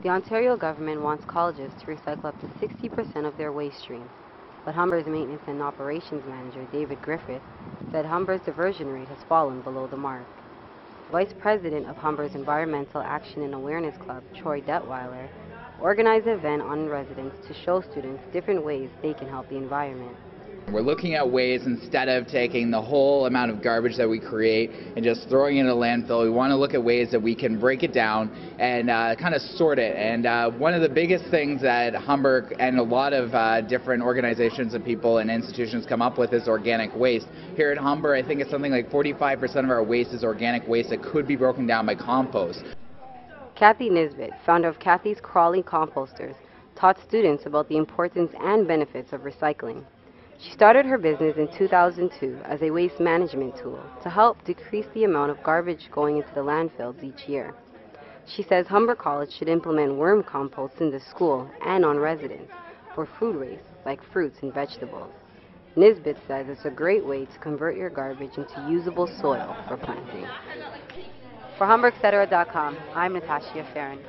The Ontario government wants colleges to recycle up to 60% of their waste streams, but Humber's maintenance and operations manager, David Griffith, said Humber's diversion rate has fallen below the mark. Vice President of Humber's Environmental Action and Awareness Club, Troy Detweiler, organized an event on residents to show students different ways they can help the environment. We're looking at ways, instead of taking the whole amount of garbage that we create and just throwing it in a landfill, we want to look at ways that we can break it down and kind of sort it. And one of the biggest things that Humber and a lot of different organizations and people and institutions come up with is organic waste. Here at Humber, I think it's something like 45% of our waste is organic waste that could be broken down by compost. Kathy Nisbet, founder of Kathy's Crawly Composters, taught students about the importance and benefits of recycling. She started her business in 2002 as a waste management tool to help decrease the amount of garbage going into the landfills each year. She says Humber College should implement worm compost in the school and on residents for food waste like fruits and vegetables. Nisbet says it's a great way to convert your garbage into usable soil for planting. For HumberEtc., I'm Natasha Farron.